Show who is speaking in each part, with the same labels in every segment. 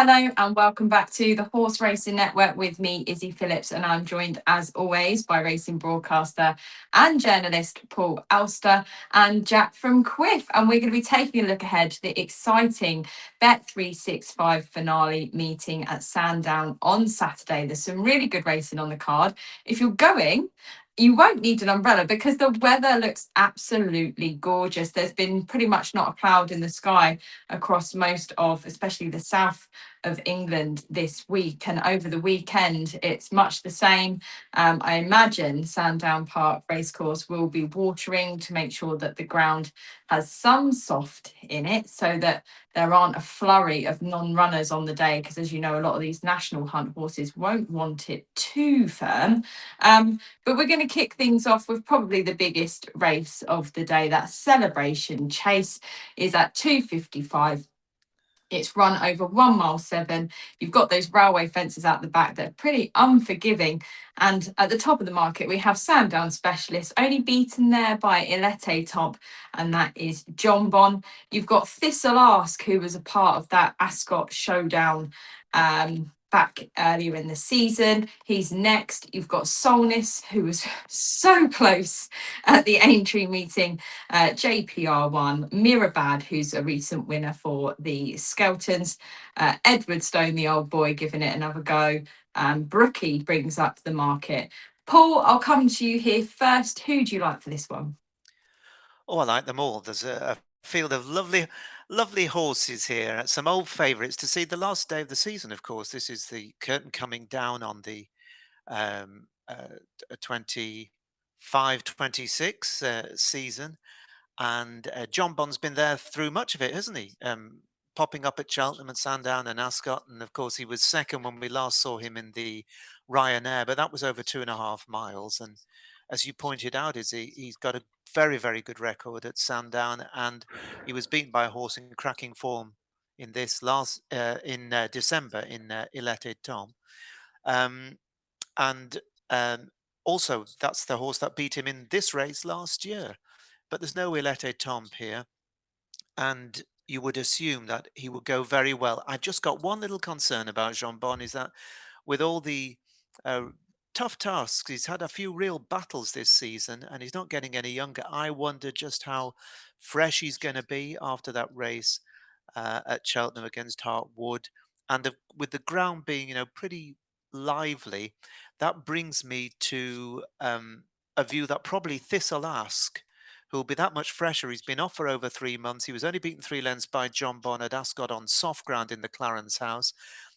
Speaker 1: Hello and welcome back to the Horse Racing Network with me, Izzy Phillips, and I'm joined as always by racing broadcaster and journalist Paul Alster and Jack from Quiff. And we're going to be taking a look ahead to the exciting Bet365 finale meeting at Sandown on Saturday. There's some really good racing on the card. If you're going, you won't need an umbrella because the weather looks absolutely gorgeous. There's been pretty much not a cloud in the sky across most of, especially the south of England this week. And over the weekend, it's much the same. I imagine Sandown Park Racecourse will be watering to make sure that the ground has some soft in it so that there aren't a flurry of non-runners on the day, because as you know, a lot of these national hunt horses won't want it too firm. But we're going to kick things off with probably the biggest race of the day. That Celebration Chase is at 2:55. It's run over 1 mile 7. You've got those railway fences out the back that are pretty unforgiving. And at the top of the market, we have Sandown Specialist, only beaten there by Ilete Top, and that is John Bon. You've got Thistle Ask, who was a part of that Ascot showdown back earlier in the season. He's next. You've got Solness, who was so close at the Aintree meeting. JPR1, Mirabad, who's a recent winner for the Skeltons, Edward Stone, the old boy, giving it another go. Brookie brings up the market. Paul, I'll come to you here first. Who do you like for this one?
Speaker 2: Oh, I like them all. There's a field of lovely horses here. Some old favourites to see the last day of the season, of course. This is the curtain coming down on the 25-26 season. And John Bond's been there through much of it, hasn't he? Popping up at Cheltenham and Sandown and Ascot. And of course, he was second when we last saw him in the Ryanair, but that was over 2.5 miles. And as you pointed out, he's got a very good record at Sandown, and he was beaten by a horse in cracking form in this last in December in Ilete Tom. And also, that's the horse that beat him in this race last year. But there's no Ilete Tomb here, and you would assume that he would go very well. I've just got one little concern about Jean Bon, is that with all the uh, tough tasks, he's had a few real battles this season, and he's not getting any younger. I wonder just how fresh he's going to be after that race at Cheltenham against Hartwood, and with the ground being, pretty lively, that brings me to a view that probably Thistle Ask, who'll be that much fresher. He's been off for over 3 months. He was only beaten 3 lengths by John Bon at Ascot on soft ground in the Clarence House,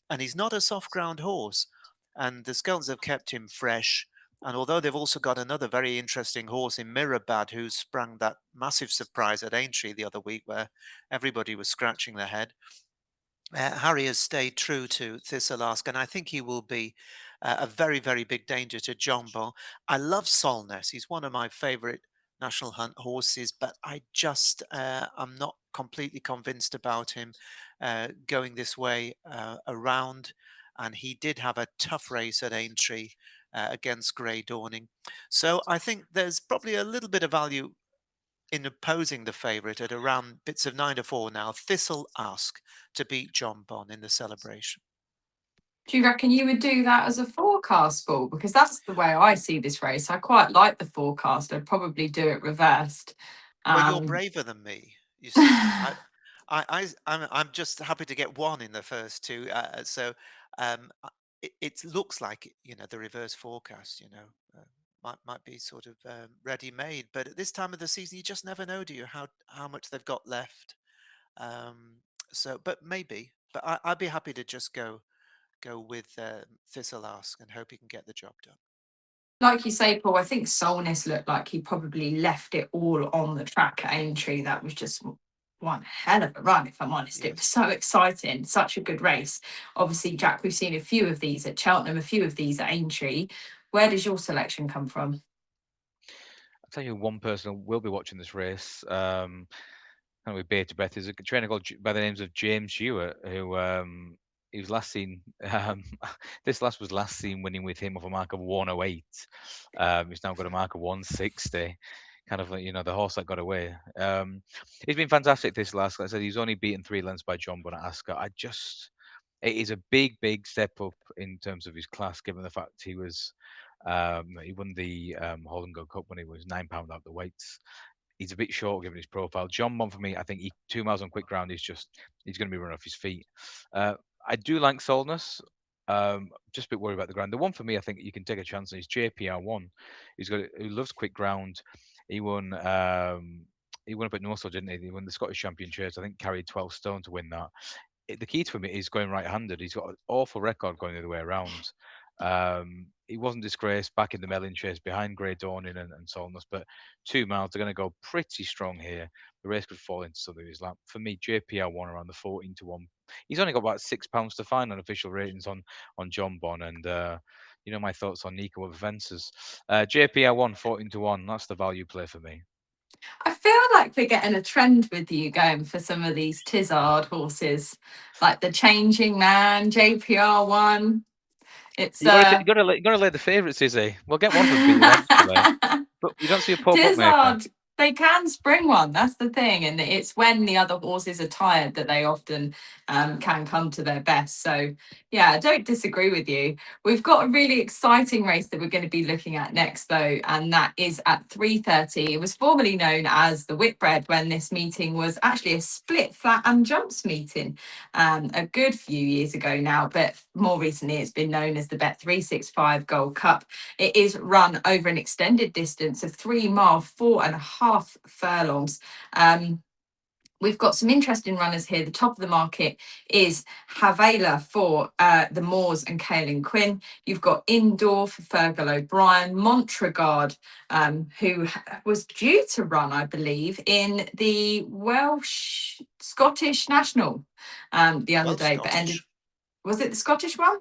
Speaker 2: and he's not a soft ground horse. And the Skeltons have kept him fresh. And although they've also got another very interesting horse in Mirabad, who sprang that massive surprise at Aintree the other week, where everybody was scratching their head, Harry has stayed true to Thistle Ask, and I think he will be a very big danger to John Bon. I love Solness. He's one of my favourite National Hunt horses, but I'm not completely convinced about him going this way around. And he did have a tough race at Aintree against Grey Dawning. So I think there's probably a little bit of value in opposing the favourite at around bits of 9-4 now. Thistle Ask to beat John Bon in the Celebration.
Speaker 1: Do you reckon you would do that as a forecast, Paul? Because that's the way I see this race. I quite like the forecast. I'd probably do it reversed.
Speaker 2: Well, you're
Speaker 1: Um,
Speaker 2: braver than me, you see. I'm just happy to get one in the first two. It looks like, the reverse forecast, might be sort of ready made. But at this time of the season, you just never know, do you, how much they've got left. But maybe. But I'd be happy to just go with Thistle Ask and hope he can get the job done.
Speaker 1: like you say, Paul, I think Solness looked like he probably left it all on the track at Aintree. That was just one hell of a run, if I'm honest. It was so exciting, such a good race. Obviously, Jack, we've seen a few of these at Cheltenham, a few of these at Aintree. Where does your selection come from?
Speaker 3: I'll tell you one person who will be watching this race. Kind of with beta breath is a trainer called by the names of James Hewitt, who he was last seen. This was last seen winning with him off a mark of 108. He's now got a mark of 160. Kind of like, the horse that got away. He's been fantastic this last. Like I said, he's only beaten 3 lengths by John Bon at Ascot. It is a big, big step up in terms of his class, given the fact he was he won the Holland Gold Cup when he was £9 out the weights. He's a bit short given his profile. John Bon for me, I think 2 miles on quick ground is just he's going to be running off his feet. I do like Solness. Just a bit worried about the ground. The one for me, I think you can take a chance on is JPR1. Who loves quick ground. He won. He won up at Northall, didn't he? He won the Scottish Championships. I think carried 12 stone to win that. The key to him is going right-handed. He's got an awful record going the other way around. He wasn't disgraced back in the Mellin chase behind Grey Dawning and Solness, but 2 miles, they're going to go pretty strong here. The race could fall into something lap. For me, JPR1 around the 14 to 1. He's only got about £6 to find on official ratings on John Bon, and you know my thoughts on Nico of Fences. JPR1 14 to 1. That's the value play for me.
Speaker 1: I feel like we're getting a trend with you going for some of these Tizard horses, like the Changing Man, JPR1. It's
Speaker 3: You got to lay the favourites, Izzy. We'll get one of them beat eventually, but you don't see a poor bookmaker.
Speaker 1: Tizard, they can spring one. That's the thing, and it's when the other horses are tired that they often can come to their best. So yeah, I don't disagree with you. We've got a really exciting race that we're going to be looking at next, though, and that is at 3:30. It was formerly known as the Whitbread when this meeting was actually a split flat and jumps meeting a good few years ago now, but more recently it's been known as the Bet365 Gold Cup. It is run over an extended distance of 3 miles, 4.5 furlongs. We've got some interesting runners here. The top of the market is Havela for the Moors and Kaelin Quinn. You've got Indoor for Fergal O'Brien, Montregard, who was due to run, I believe, in the Scottish National the other day, but ended. Was it the Scottish one?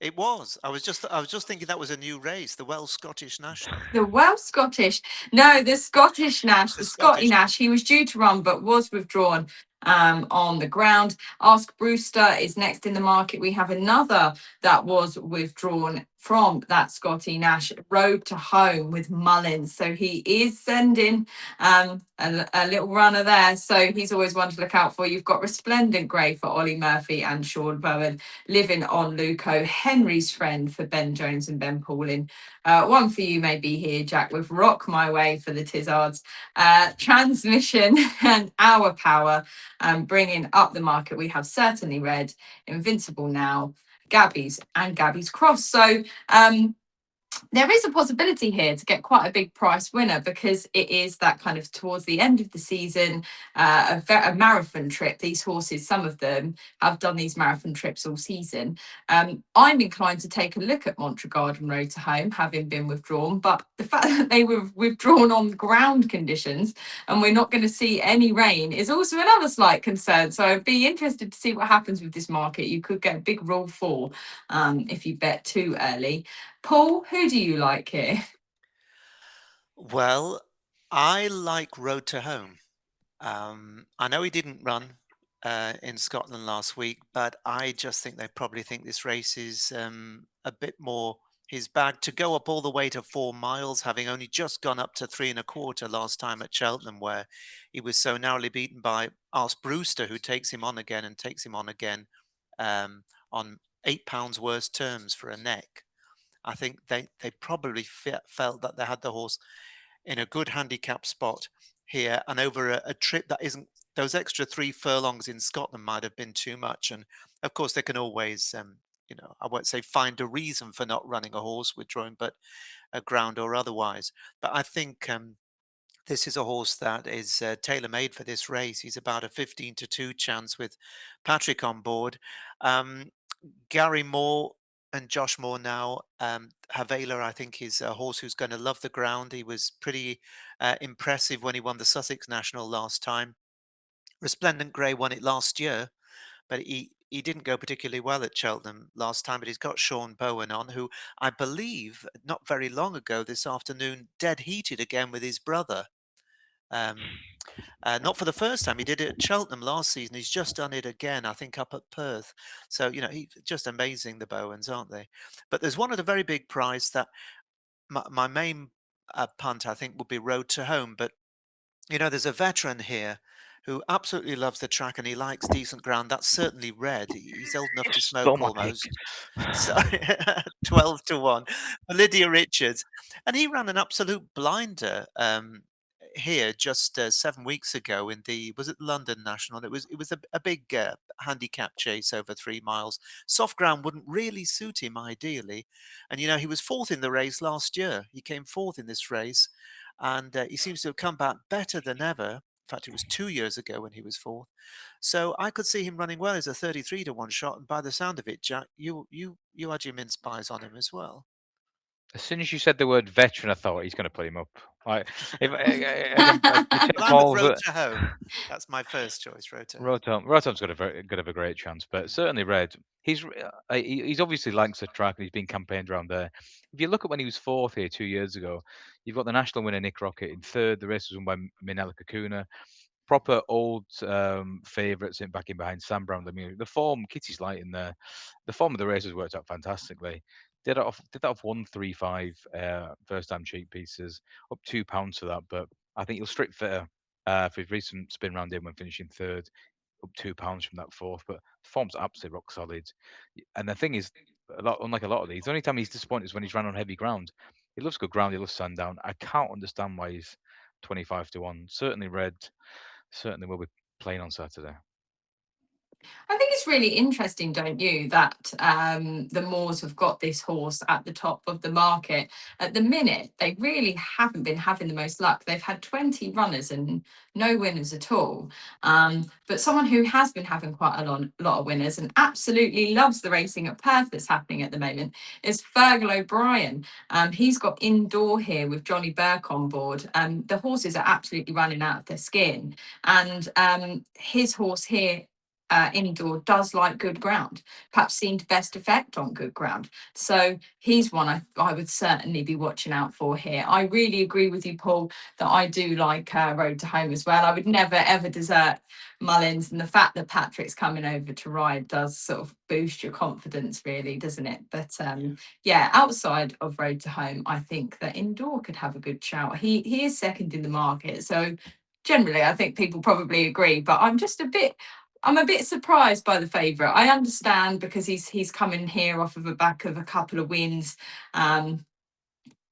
Speaker 2: It was. I was just thinking that was a new race, the Welsh Scottish National.
Speaker 1: The Welsh Scottish. No, the Scottish Nash, the Scotty Nash. He was due to run but was withdrawn on the ground. Ask Brewster is next in the market. We have another that was withdrawn from that Scotty Nash, Road to Home with Mullins. So he is sending a little runner there. So he's always one to look out for. You've got Resplendent Grey for Ollie Murphy and Sean Bowen, Living on Luco, Henry's Friend for Ben Jones and Ben Paulin. One for you maybe here, Jack, with Rock My Way for the Tizards. Transmission and Our Power, bringing up the market. We have Certainly Red, Invincible Now, Gabby's and Gabby's Cross. So there is a possibility here to get quite a big price winner because it is that kind of towards the end of the season, a marathon trip. These horses, some of them have done these marathon trips all season. I'm inclined to take a look at Montregard and Road to Home, having been withdrawn, but the fact that they were withdrawn on ground conditions and we're not going to see any rain is also another slight concern. So I'd be interested to see what happens with this market. You could get a big rule 4 if you bet too early. Paul, who do you like here?
Speaker 2: Well, I like Road to Home. I know he didn't run in Scotland last week, but I just think they probably think this race is a bit more his bag to go up all the way to 4 miles, having only just gone up to 3.25 last time at Cheltenham, where he was so narrowly beaten by Ask Brewster, who takes him on again on £8 worse terms for a neck. I think they probably felt that they had the horse in a good handicap spot here, and over a trip that isn't, those extra 3 furlongs in Scotland might have been too much. And of course they can always I won't say find a reason for not running a horse withdrawing, but a ground or otherwise. But I think this is a horse that is tailor-made for this race. He's about a 15 to 2 chance with Patrick on board. Gary Moore and Josh Moore now. Havela, I think, is a horse who's going to love the ground. He was pretty impressive when he won the Sussex National last time. Resplendent Grey won it last year, but he didn't go particularly well at Cheltenham last time. But he's got Sean Bowen on, who I believe not very long ago this afternoon dead heated again with his brother. Not for the first time. He did it at Cheltenham last season. He's just done it again, I think, up at Perth. So, he's just amazing, the Bowens, aren't they? But there's one at a very big price that my main punt, I think, would be Road to Home. But, there's a veteran here who absolutely loves the track and he likes decent ground. That's certainly Red. He's old enough
Speaker 3: You
Speaker 2: to
Speaker 3: stole
Speaker 2: smoke
Speaker 3: my pick.
Speaker 2: almost. So 12 to 1. Lydia Richards. And he ran an absolute blinder here just 7 weeks ago in the was it London National. It was a big handicap chase over 3 miles. Soft ground wouldn't really suit him ideally, and he was fourth in the race last year. He came fourth in this race, and he seems to have come back better than ever. In fact, it was 2 years ago when he was fourth. So I could see him running well as a 33 to 1 shot. And by the sound of it, Jack, you had your mince pies on him as well.
Speaker 3: As soon as you said the word veteran, I thought he's going to put him up. Like, if again, you take
Speaker 2: Well, I'm at
Speaker 3: Paul's
Speaker 2: Road to Home. That's my first choice, Road to Home.
Speaker 3: Rotom's got a great chance, but certainly Red. He's obviously likes the track and he's been campaigned around there. If you look at when he was fourth here 2 years ago, you've got the national winner Nick Rocket in third. The race was won by Minella Kakuna. Proper old favourites in back in behind Sam Brown. I mean, the form Kitty's light in there. The form of the race has worked out fantastically. Did that off 135 first time cheap pieces, up £2 for that. But I think he'll strip fitter for his recent spin round in when finishing third, up £2 from that fourth. But the form's absolutely rock solid. And the thing is, unlike a lot of these, the only time he's disappointed is when he's ran on heavy ground. He loves good ground. He loves Sandown. I can't understand why he's 25 to 1. Certainly Red. Certainly will be playing on Saturday.
Speaker 1: I think it's really interesting, don't you, that the Moors have got this horse at the top of the market. At the minute, they really haven't been having the most luck. They've had 20 runners and no winners at all. But someone who has been having quite a lot of winners and absolutely loves the racing at Perth that's happening at the moment is Fergal O'Brien. He's got indoor here with Johnny Burke on board. The horses are absolutely running out of their skin. And his horse here indoor does like good ground, perhaps seen to best effect on good ground. So he's one I would certainly be watching out for here. I really agree with you, Paul, that I do like Road to Home as well. I would never ever desert Mullins, and the fact that Patrick's coming over to ride does sort of boost your confidence, really, doesn't it? But yeah, outside of Road to Home, I think that indoor could have a good shout. He is second in the market, so generally I think people probably agree, but I'm a bit surprised by the favourite. I understand because he's coming here off of the back of a couple of wins, and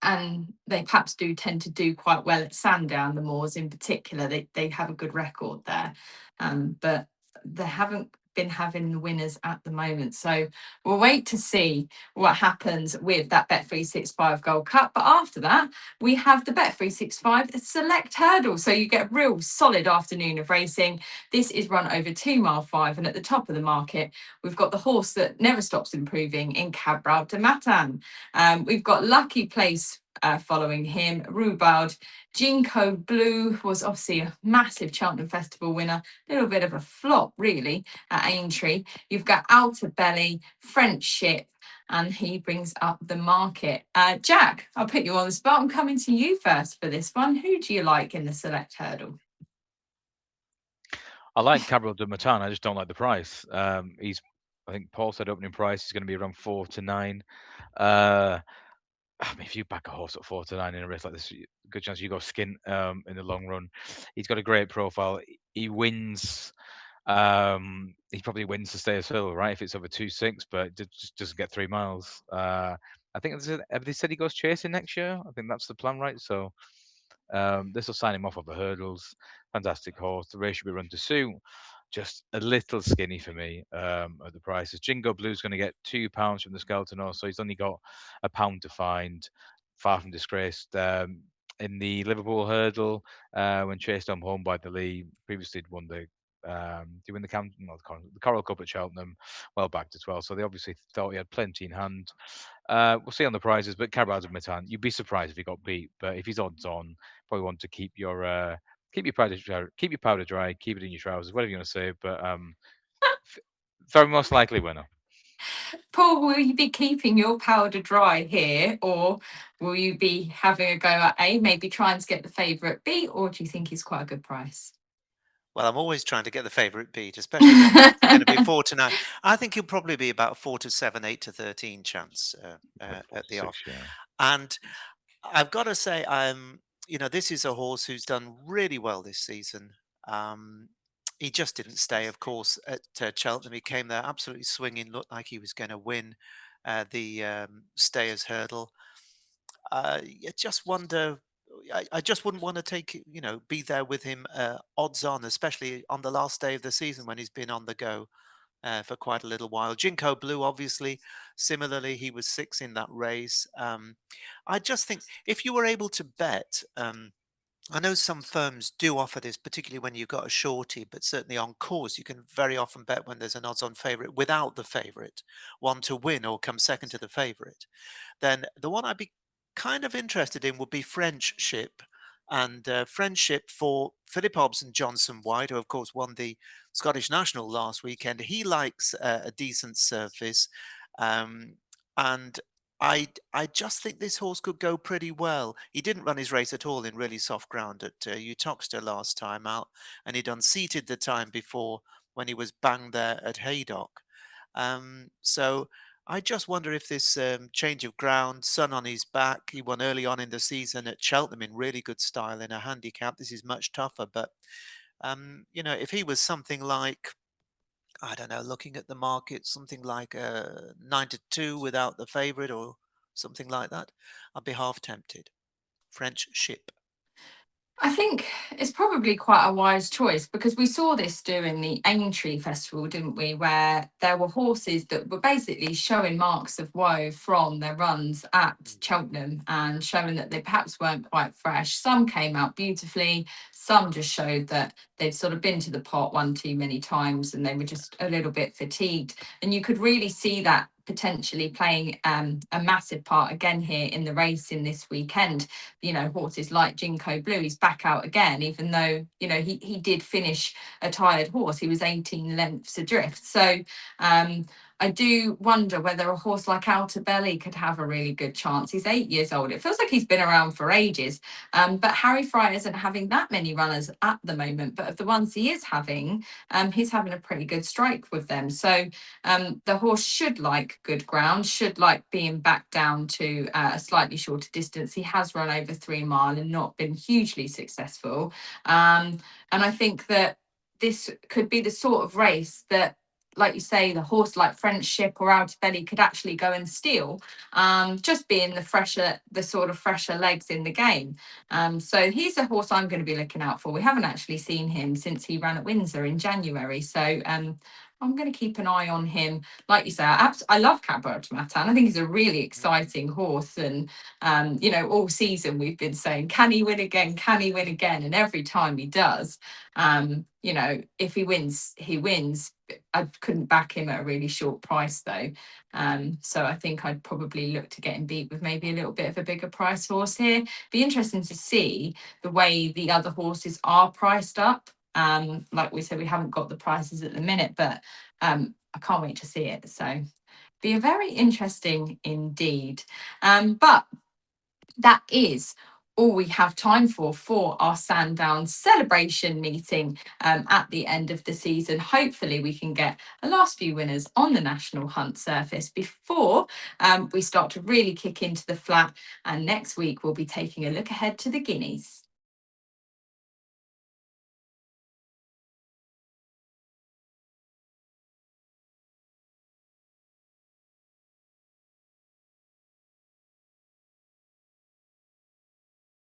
Speaker 1: they perhaps do tend to do quite well at Sandown. The Moors in particular, they have a good record there, but they haven't been having the winners at the moment. So we'll wait to see what happens with that Bet365 Gold Cup. But after that, we have the Bet365 Select Hurdle. So you get a real solid afternoon of racing. This is run over 2 mile 5, and at the top of the market, we've got the horse that never stops improving in Cabral de Matan. We've got Lucky Place following him, Rhubarb. Jinko Blue was obviously a massive Cheltenham Festival winner, a little bit of a flop really at Aintree. You've got Outer Belly, Friendship, and he brings up the market. Jack, I'll put you on the spot. I'm coming to you first for this one. Who do you like in the Select Hurdle?
Speaker 3: I like Cabral de Matan. I just don't like the price. I think Paul said opening price is going to be around 4 to 9. I mean, if you back a horse at 4 to 9 in a race like this, good chance you go skint in the long run. He's got a great profile. He wins. He probably wins the Stayers Hill, right? If it's over 2.6, but just doesn't get 3 miles. I think have they said he goes chasing next year? I think that's the plan, right? So this will sign him off of the hurdles. Fantastic horse. The race should be run to suit. Just a little skinny for me at the prices. Jingo Blue's going to get £2 from the Skeleton horse, so he's only got £1 to find. Far from disgraced. In the Liverpool hurdle, when chased home by the Lee, previously won the did he win the Coral Cup at Cheltenham, well backed as well. So they obviously thought he had plenty in hand. We'll see on the prizes, but Cabral de Matan, you'd be surprised if he got beat. But if he's odds on, probably want to keep your powder dry, keep it in your trousers, whatever you want to say. But very most likely winner.
Speaker 1: Paul, will you be keeping your powder dry here, or will you be having a go at A, maybe trying to get the favourite beat, or do you think he's quite a good price?
Speaker 2: Well, I'm always trying to get the favourite beat, especially when it's going to be 4 to 9. I think he'll probably be about 4 to 7, 8 to 13 chance at the off.
Speaker 3: Yeah.
Speaker 2: And I've got to say, this is a horse who's done really well this season. he just didn't stay, of course, at Cheltenham. He came there absolutely swinging, looked like he was going to win the Stayers Hurdle. I just wonder. I just wouldn't want to be there with him odds on, especially on the last day of the season when he's been on the go for quite a little while. Jinko Blue, obviously, similarly, he was 6 in that race. I just think if you were able to bet, I know some firms do offer this, particularly when you've got a shorty, but certainly on course, you can very often bet when there's an odds-on favourite without the favourite, one to win or come second to the favourite. Then the one I'd be kind of interested in would be Friendship. And Friendship for Philip Hobson, Johnson White, who of course won the Scottish National last weekend. He likes a decent surface. Um, and I just think this horse could go pretty well. He didn't run his race at all in really soft ground at Uttoxeter last time out, and he'd unseated the time before when he was banged there at Haydock. So I just wonder if this change of ground, sun on his back, he won early on in the season at Cheltenham in really good style in a handicap. This is much tougher, but if he was something like, I don't know, looking at the market, something like 9 to 2 without the favourite or something like that, I'd be half tempted. French Ship.
Speaker 1: I think it's probably quite a wise choice because we saw this during the Aintree Festival, didn't we? Where there were horses that were basically showing marks of woe from their runs at Cheltenham and showing that they perhaps weren't quite fresh. Some came out beautifully, some just showed that they'd sort of been to the pot one too many times and they were just a little bit fatigued. And you could really see that potentially playing a massive part again here in the race in this weekend. Horses like Jinko Blue, he's back out again, even though he did finish a tired horse. He was 18 lengths adrift. So I do wonder whether a horse like Outer Belly could have a really good chance. He's 8 years old. It feels like he's been around for ages. But Harry Fry isn't having that many runners at the moment. But of the ones he is having, he's having a pretty good strike with them. So the horse should like good ground, should like being back down to a slightly shorter distance. He has run over 3 mile and not been hugely successful. And I think that this could be the sort of race that, like you say, the horse like Friendship or Outer Belly could actually go and steal, just being the sort of fresher legs in the game. So he's a horse I'm going to be looking out for. We haven't actually seen him since he ran at Windsor in January. So I'm going to keep an eye on him. Like you say, I love Cabot Matan. I think he's a really exciting horse. And, all season we've been saying, can he win again? Can he win again? And every time he does, if he wins, he wins. I couldn't back him at a really short price though. So I think I'd probably look to get him beat with maybe a little bit of a bigger price horse here. Be interesting to see the way the other horses are priced up. Like we said, we haven't got the prices at the minute, but I can't wait to see it. So be very interesting indeed. But that is all we have time for our Sandown celebration meeting at the end of the season. Hopefully we can get a last few winners on the National Hunt surface before we start to really kick into the flat. And next week we'll be taking a look ahead to the Guineas.